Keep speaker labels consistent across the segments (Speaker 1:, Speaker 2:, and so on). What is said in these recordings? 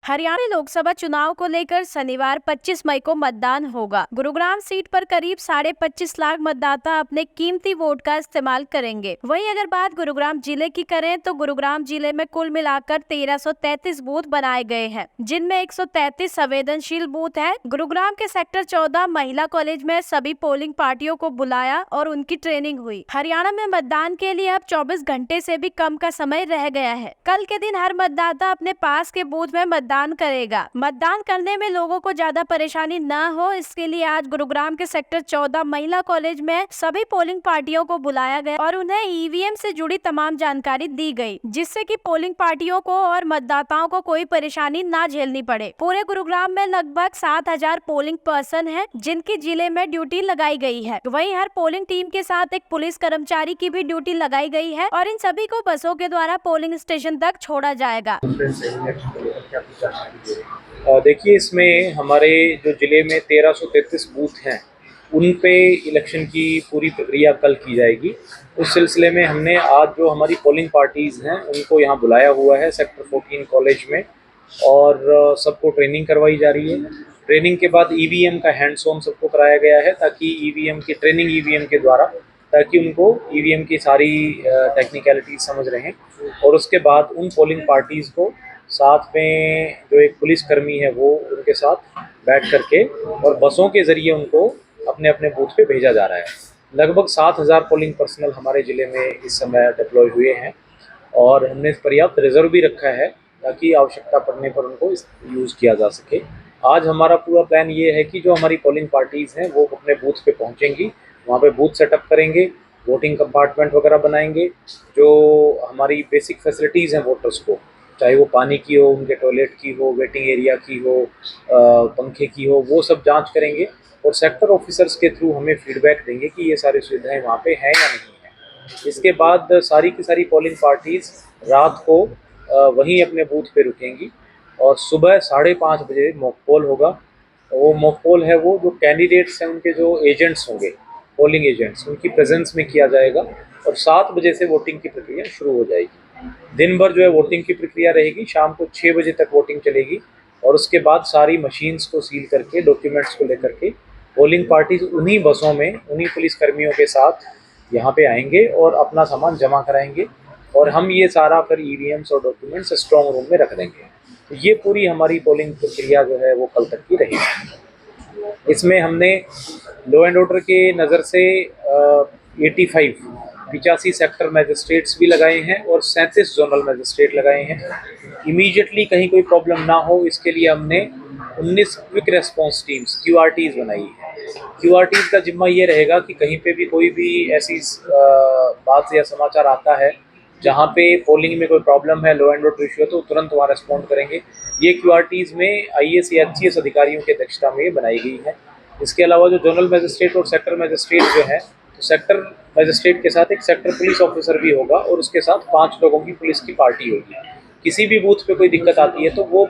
Speaker 1: हरियाणा में लोकसभा चुनाव को लेकर शनिवार 25 मई को मतदान होगा। गुरुग्राम सीट पर करीब 25.5 लाख मतदाता अपने कीमती वोट का इस्तेमाल करेंगे। वहीं अगर बात गुरुग्राम जिले की करें तो गुरुग्राम जिले में कुल मिलाकर 1333 बूथ बनाए गए हैं, जिनमें 133 संवेदनशील बूथ हैं। गुरुग्राम के सेक्टर 14 महिला कॉलेज में सभी पोलिंग पार्टियों को बुलाया और उनकी ट्रेनिंग हुई। हरियाणा में मतदान के लिए अब 24 घंटे से भी कम का समय रह गया है। कल के दिन हर मतदाता अपने पास के बूथ में मतदान करेगा। मतदान करने में लोगों को ज्यादा परेशानी न हो, इसके लिए आज गुरुग्राम के सेक्टर 14 महिला कॉलेज में सभी पोलिंग पार्टियों को बुलाया गया और उन्हें ईवीएम से जुड़ी तमाम जानकारी दी गई, जिससे कि पोलिंग पार्टियों को और मतदाताओं को कोई परेशानी ना झेलनी पड़े। पूरे गुरुग्राम में लगभग 7,000 पोलिंग पर्सन है, जिनकी जिले में ड्यूटी लगाई गई है। वहीं हर पोलिंग टीम के साथ एक पुलिस कर्मचारी की भी ड्यूटी लगाई गई है और इन सभी को बसों के द्वारा पोलिंग स्टेशन तक छोड़ा जाएगा।
Speaker 2: देखिए, इसमें हमारे जो ज़िले में 1333 बूथ हैं, उन पे इलेक्शन की पूरी प्रक्रिया कल की जाएगी। उस सिलसिले में हमने आज जो हमारी पोलिंग पार्टीज़ हैं उनको यहाँ बुलाया हुआ है सेक्टर 14 कॉलेज में, और सबको ट्रेनिंग करवाई जा रही है। ट्रेनिंग के बाद ईवीएम का हैंड्स ऑन सबको कराया गया है, ताकि ईवीएम की ट्रेनिंग ईवीएम के द्वारा, ताकि उनको ईवीएम की सारी टेक्निकलिटीज समझ रहें। और उसके बाद उन पोलिंग पार्टीज़ को साथ में जो एक पुलिसकर्मी है वो उनके साथ बैठ करके और बसों के ज़रिए उनको अपने अपने बूथ पे भेजा जा रहा है। लगभग 7,000 पोलिंग पर्सनल हमारे ज़िले में इस समय डिप्लॉय हुए हैं और हमने पर्याप्त रिजर्व भी रखा है, ताकि आवश्यकता पड़ने पर उनको यूज़ किया जा सके। आज हमारा पूरा प्लान ये है कि जो हमारी पोलिंग पार्टीज़ हैं वो अपने बूथ पे पहुंचेंगी, वहाँ पे बूथ सेटअप करेंगे, वोटिंग कंपार्टमेंट वगैरह बनाएंगे, जो हमारी बेसिक फैसिलिटीज़ हैं वोटर्स को, चाहे वो पानी की हो, उनके टॉयलेट की हो, वेटिंग एरिया की हो, पंखे की हो, वो सब जांच करेंगे और सेक्टर ऑफिसर्स के थ्रू हमें फीडबैक देंगे कि ये सारी सुविधाएं वहाँ पे हैं या नहीं है। इसके बाद सारी की सारी पोलिंग पार्टीज़ रात को वहीं अपने बूथ पे रुकेंगी और सुबह 5:30 बजे मॉक पोल होगा। वो मॉक पोल है वो जो कैंडिडेट्स हैं उनके जो एजेंट्स होंगे, पोलिंग एजेंट्स, उनकी प्रेजेंस में किया जाएगा और 7 बजे से वोटिंग की प्रक्रिया शुरू हो जाएगी। दिन भर जो है वोटिंग की प्रक्रिया रहेगी, शाम को 6 बजे तक वोटिंग चलेगी और उसके बाद सारी मशीन्स को सील करके, डॉक्यूमेंट्स को लेकर के पोलिंग पार्टीज उन्हीं बसों में उन्हीं पुलिसकर्मियों के साथ यहाँ पे आएंगे और अपना सामान जमा कराएंगे और हम ये सारा फिर ईवीएम्स और डॉक्यूमेंट्स स्ट्रॉन्ग रूम में रख देंगे। तो ये पूरी हमारी पोलिंग प्रक्रिया जो है वो कल तक की रहेगी। इसमें हमने लॉ एंड ऑर्डर के नज़र से 85 सेक्टर मैजिस्ट्रेट्स भी लगाए हैं और 37 जोनल मैजिस्ट्रेट लगाए हैं। इमीडिएटली कहीं कोई प्रॉब्लम ना हो, इसके लिए हमने 19 क्विक रेस्पॉन्स टीम्स QRTs बनाई है। QRTs का जिम्मा ये रहेगा कि कहीं पे भी कोई भी ऐसी बात या समाचार आता है जहाँ पे पोलिंग में कोई प्रॉब्लम है, लॉ एंड ऑर्डर इशू है, तो तुरंत वहाँ रेस्पॉन्ड करेंगे। ये QRTs में IAS या HCS अधिकारियों की अध्यक्षता में बनाई गई है। इसके अलावा जो जोनल मैजिस्ट्रेट और सेक्टर मैजिस्ट्रेट जो है, तो सेक्टर मैजिस्ट्रेट के साथ एक सेक्टर पुलिस ऑफिसर भी होगा और उसके साथ 5 लोगों की पुलिस की पार्टी होगी। किसी भी बूथ पे कोई दिक्कत आती है तो वो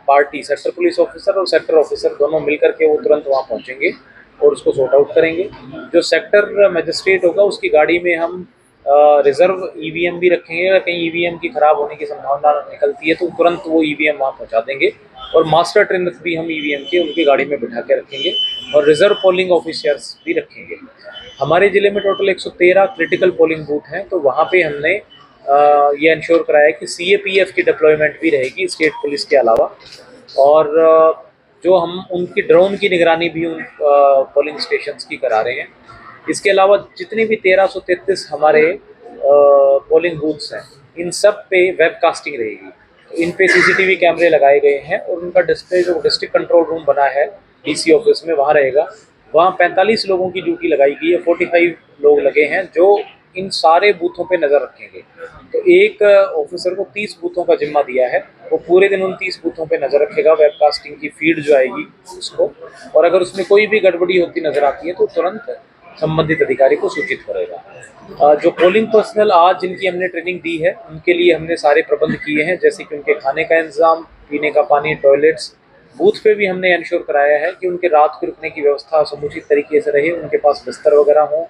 Speaker 2: पार्टी, सेक्टर पुलिस ऑफिसर और सेक्टर ऑफिसर दोनों मिलकर के वो तुरंत वहाँ पहुँचेंगे और उसको सॉर्ट आउट करेंगे। जो सेक्टर मैजिस्ट्रेट होगा उसकी गाड़ी में हम रिजर्व ईवीएम भी रखेंगे। अगर कहीं ईवीएम की खराब होने की संभावना निकलती है तो तुरंत वो ईवीएम वहाँ पहुँचा देंगे और मास्टर ट्रेनर्स भी हम ईवीएम के उनकी गाड़ी में बिठा के रखेंगे और रिजर्व पोलिंग ऑफिसर्स भी रखेंगे। हमारे ज़िले में टोटल 113 क्रिटिकल पोलिंग बूथ हैं, तो वहाँ पे हमने ये इंश्योर कराया कि CAPF की डिप्लॉयमेंट भी रहेगी स्टेट पुलिस के अलावा, और जो हम उनकी ड्रोन की निगरानी भी उन पोलिंग स्टेशंस की करा रहे हैं। इसके अलावा जितने भी 1333 हमारे पोलिंग बूथ्स हैं, इन सब पे वेबकास्टिंग रहेगी। तो इन पे CCTV कैमरे लगाए गए हैं और उनका डिस्प्ले जो डिस्ट्रिक्ट कंट्रोल रूम बना है DC ऑफिस में वहाँ रहेगा। वहाँ 45 लोगों की ड्यूटी लगाई गई है, 45 लोग लगे हैं जो इन सारे बूथों पे नज़र रखेंगे। तो एक ऑफिसर को 30 बूथों का जिम्मा दिया है, वो पूरे दिन उन 30 बूथों पे नज़र रखेगा, वेबकास्टिंग की फीड जो आएगी उसको, और अगर उसमें कोई भी गड़बड़ी होती नज़र आती है तो तुरंत संबंधित अधिकारी को सूचित करेगा। जो पोलिंग पर्सनल आज जिनकी हमने ट्रेनिंग दी है उनके लिए हमने सारे प्रबंध किए हैं, जैसे कि उनके खाने का इंतज़ाम, पीने का पानी, टॉयलेट्स। बूथ पे भी हमने इंश्योर कराया है कि उनके रात के रुकने की व्यवस्था समुचित तरीके से रहे, उनके पास बिस्तर वगैरह हों,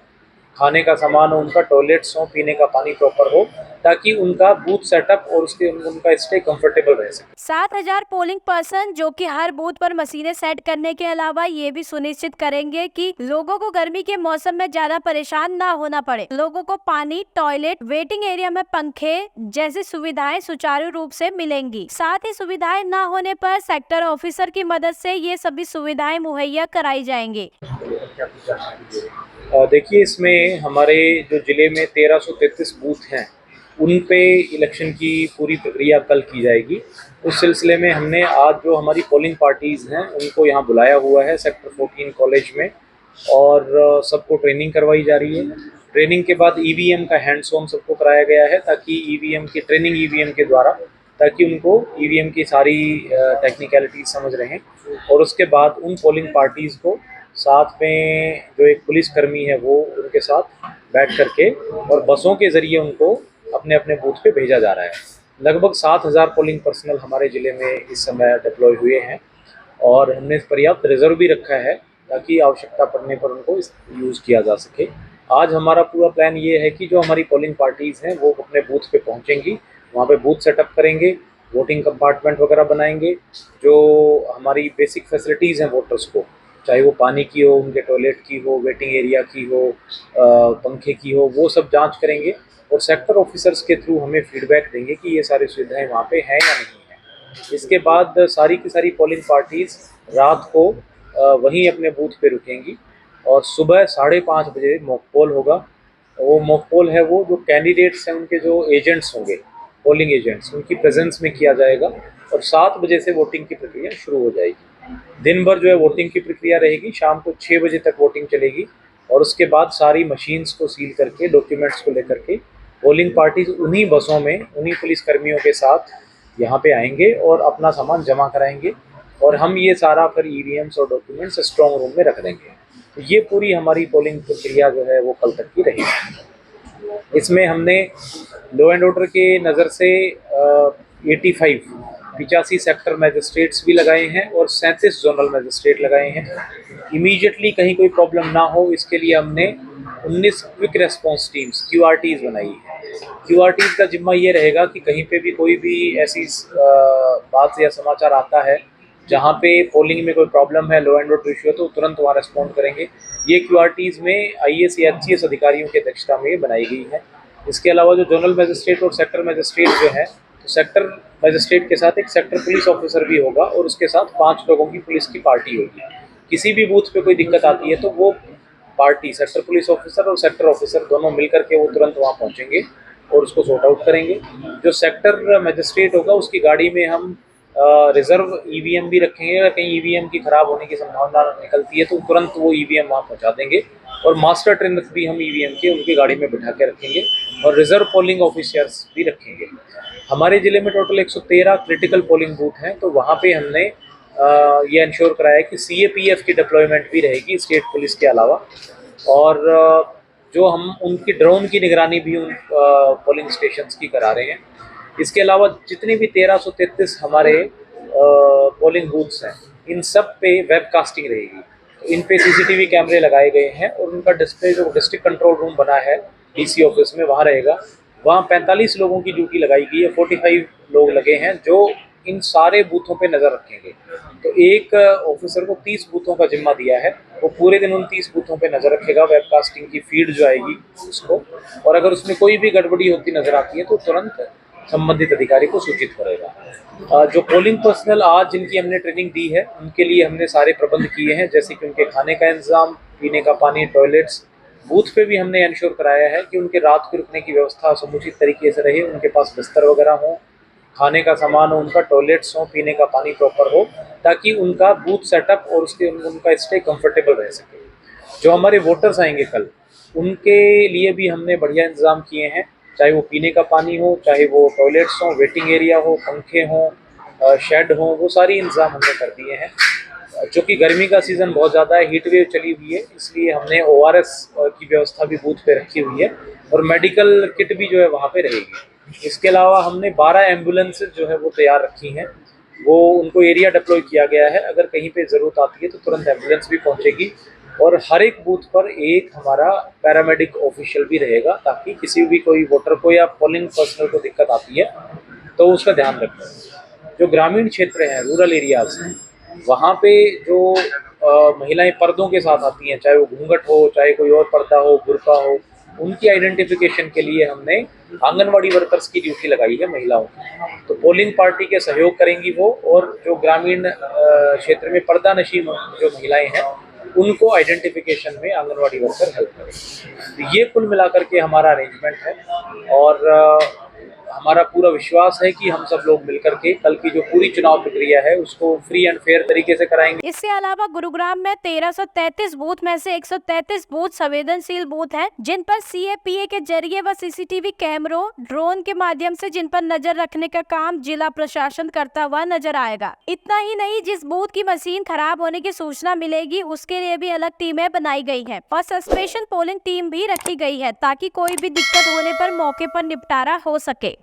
Speaker 2: खाने का सामान हो, उनका टॉयलेट्स हो, पीने का पानी प्रॉपर हो, ताकि उनका बूथ सेटअप और उसके उनका स्टे कंफर्टेबल रह सके।
Speaker 1: 7,000 पोलिंग पर्सन जो कि हर बूथ पर मशीनें सेट करने के अलावा ये भी सुनिश्चित करेंगे कि लोगों को गर्मी के मौसम में ज्यादा परेशान ना होना पड़े। लोगों को पानी, टॉयलेट, वेटिंग एरिया में पंखे जैसी सुविधाएं सुचारू रूप से मिलेंगी। साथ ही सुविधाएं ना होने पर सेक्टर ऑफिसर की मदद से ये सभी सुविधाएं मुहैया कराई जाएंगी।
Speaker 2: देखिए, इसमें हमारे जो ज़िले में 1333 बूथ हैं, उन पे इलेक्शन की पूरी प्रक्रिया कल की जाएगी। उस सिलसिले में हमने आज जो हमारी पोलिंग पार्टीज़ हैं, उनको यहाँ बुलाया हुआ है सेक्टर 14 कॉलेज में, और सबको ट्रेनिंग करवाई जा रही है। ट्रेनिंग के बाद ईवीएम का हैंड्स ऑन सबको कराया गया है, ताकि ईवीएम की ट्रेनिंग ईवीएम के द्वारा, ताकि उनको ईवीएम की सारी टेक्निकलिटीज समझ रहें। और उसके बाद उन पोलिंग पार्टीज़ को साथ में जो एक पुलिसकर्मी है वो उनके साथ बैठ करके और बसों के ज़रिए उनको अपने अपने बूथ पे भेजा जा रहा है। लगभग 7,000 पोलिंग पर्सनल हमारे ज़िले में इस समय डिप्लॉय हुए हैं, और हमने पर्याप्त रिजर्व भी रखा है ताकि आवश्यकता पड़ने पर उनको यूज़ किया जा सके। आज हमारा पूरा प्लान ये है कि जो हमारी पोलिंग पार्टीज़ हैं वो अपने बूथ पे पहुंचेंगी, वहाँ पे बूथ सेटअप करेंगे, वोटिंग कंपार्टमेंट वगैरह बनाएंगे, जो हमारी बेसिक फैसिलिटीज़ हैं वोटर्स को, चाहे वो पानी की हो, उनके टॉयलेट की हो, वेटिंग एरिया की हो, पंखे की हो, वो सब जांच करेंगे, और सेक्टर ऑफिसर्स के थ्रू हमें फीडबैक देंगे कि ये सारी सुविधाएं वहाँ पे हैं या नहीं है। इसके बाद सारी की सारी पोलिंग पार्टीज़ रात को वहीं अपने बूथ पे रुकेंगी, और सुबह 5:30 बजे मॉक पोल होगा। वो मॉक पोल है वो जो कैंडिडेट्स हैं उनके जो एजेंट्स होंगे, पोलिंग एजेंट्स, उनकी प्रेजेंस में किया जाएगा, और 7 बजे से वोटिंग की प्रक्रिया शुरू हो जाएगी। दिन भर जो है वोटिंग की प्रक्रिया रहेगी, शाम को 6 बजे तक वोटिंग चलेगी, और उसके बाद सारी मशीन्स को सील करके, डॉक्यूमेंट्स को लेकर के पोलिंग पार्टीज उन्हीं बसों में, उन्हीं पुलिसकर्मियों के साथ यहाँ पे आएंगे और अपना सामान जमा कराएंगे, और हम ये सारा फिर ईवीएम्स और डॉक्यूमेंट्स स्ट्रॉन्ग रूम में रख देंगे। तो ये पूरी हमारी पोलिंग प्रक्रिया जो है वो कल तक की रहेगी। इसमें हमने लॉ एंड ऑर्डर के नज़र से 85 सेक्टर मैजिस्ट्रेट्स भी लगाए हैं और 37 जोनल मैजिस्ट्रेट लगाए हैं। इमीडिएटली कहीं कोई प्रॉब्लम ना हो, इसके लिए हमने 19 क्विक रेस्पॉन्स टीम्स QRTs बनाई है। QRTs का जिम्मा ये रहेगा कि कहीं पे भी कोई भी ऐसी बात या समाचार आता है जहाँ पे पोलिंग में कोई प्रॉब्लम है, लॉ एंड ऑर्डर इशू है, तो तुरंत वहाँ रेस्पॉन्ड करेंगे। ये QRTs में IAS या HCS अधिकारियों की अध्यक्षता में बनाई गई है। इसके अलावा जो जोनल मैजिस्ट्रेट और सेक्टर मैजिस्ट्रेट जो है, तो सेक्टर मैजिस्ट्रेट के साथ एक सेक्टर पुलिस ऑफिसर भी होगा, और उसके साथ 5 लोगों की पुलिस की पार्टी होगी। किसी भी बूथ पे कोई दिक्कत आती है तो वो पार्टी, सेक्टर पुलिस ऑफिसर और सेक्टर ऑफिसर दोनों मिलकर के वो तुरंत वहाँ पहुँचेंगे और उसको सॉर्ट आउट करेंगे। जो सेक्टर मैजिस्ट्रेट होगा उसकी गाड़ी में हम रिजर्व ईवीएम भी रखेंगे। अगर कहीं ईवीएम की खराब होने की संभावना निकलती है तो तुरंत वो ईवीएम वहाँ पहुँचा देंगे, और मास्टर ट्रेनर्स भी हम ईवीएम के उनकी गाड़ी में बिठा के रखेंगे, और रिजर्व पोलिंग ऑफिसर्स भी रखेंगे। हमारे ज़िले में टोटल 113 क्रिटिकल पोलिंग बूथ हैं, तो वहाँ पे हमने ये इंश्योर कराया कि CAPF की डिप्लॉयमेंट भी रहेगी स्टेट पुलिस के अलावा, और जो हम उनकी ड्रोन की निगरानी भी उन पोलिंग स्टेशंस की करा रहे हैं। इसके अलावा जितने भी 1333 हमारे पोलिंग बूथ्स हैं, इन सब पे वेबकास्टिंग रहेगी। तो इन पे CCTV कैमरे लगाए गए हैं, और उनका डिस्प्ले जो डिस्ट्रिक्ट कंट्रोल रूम बना है DC ऑफिस में वहाँ रहेगा। वहाँ 45 लोगों की ड्यूटी लगाई गई है, 45 लोग लगे हैं जो इन सारे बूथों पे नज़र रखेंगे। तो एक ऑफिसर को 30 बूथों का जिम्मा दिया है, वो पूरे दिन उन 30 बूथों पे नज़र रखेगा, वेबकास्टिंग की फीड जो आएगी उसको, और अगर उसमें कोई भी गड़बड़ी होती नज़र आती है तो तुरंत संबंधित अधिकारी को सूचित करेगा। जो पोलिंग पर्सनल आज जिनकी हमने ट्रेनिंग दी है, उनके लिए हमने सारे प्रबंध किए हैं, जैसे कि उनके खाने का इंतज़ाम, पीने का पानी, टॉयलेट्स। बूथ पे भी हमने इंश्योर कराया है कि उनके रात के रुकने की व्यवस्था समुचित तरीके से रहे, उनके पास बिस्तर वगैरह हो, खाने का सामान हो, उनका टॉयलेट्स हो, पीने का पानी प्रॉपर हो, ताकि उनका बूथ सेटअप और उसके उनका स्टे कंफर्टेबल रह सके। जो हमारे वोटर्स आएंगे कल, उनके लिए भी हमने बढ़िया इंतज़ाम किए हैं, चाहे वो पीने का पानी हो, चाहे वो टॉयलेट्स हो, वेटिंग एरिया हो, पंखे हों, शेड हो, वो सारी इंतज़ाम हमने कर दिए हैं। जो कि गर्मी का सीज़न बहुत ज़्यादा है, हीट वेव चली हुई है, इसलिए हमने ORS की व्यवस्था भी बूथ पे रखी हुई है, और मेडिकल किट भी जो है वहाँ पे रहेगी। इसके अलावा हमने 12 एम्बुलेंसेज जो है वो तैयार रखी हैं, वो उनको एरिया डिप्लॉय किया गया है। अगर कहीं पे ज़रूरत आती है तो तुरंत एम्बुलेंस भी पहुँचेगी। और हर एक बूथ पर एक हमारा पैरामेडिक ऑफिशियल भी रहेगा, ताकि किसी भी कोई वोटर को या पोलिंग पर्सनल को दिक्कत आती है तो उसका ध्यान रखें। जो ग्रामीण क्षेत्र हैं, रूरल एरियाज हैं, वहाँ पे जो महिलाएं पर्दों के साथ आती हैं, चाहे वो घूंघट हो, चाहे कोई और पर्दा हो, बुर्का हो, उनकी आइडेंटिफिकेशन के लिए हमने आंगनवाड़ी वर्कर्स की ड्यूटी लगाई है महिलाओं की। तो पोलिंग पार्टी के सहयोग करेंगी वो, और जो ग्रामीण क्षेत्र में पर्दा नशी जो महिलाएं हैं उनको आइडेंटिफिकेशन में आंगनवाड़ी वर्कर हेल्प करेंगे। तो ये कुल मिलाकर के हमारा अरेंजमेंट है, और हमारा पूरा विश्वास है कि हम सब लोग मिलकर के कल की जो पूरी चुनाव प्रक्रिया है उसको फ्री एंड फेयर तरीके से कराएंगे।
Speaker 1: इसके अलावा गुरुग्राम में 1333 बूथ में से 133 बूथ संवेदनशील बूथ हैं, जिन पर CAPA के जरिए व CCTV कैमरों, ड्रोन के माध्यम से जिन पर नजर रखने का काम जिला प्रशासन करता हुआ नजर आएगा। इतना ही नहीं, जिस बूथ की मशीन खराब होने की सूचना मिलेगी उसके लिए भी अलग टीमें बनाई गई हैं और सस्पेंशन पोलिंग टीम भी रखी गई है, ताकि कोई भी दिक्कत होने पर मौके पर निपटारा हो सके।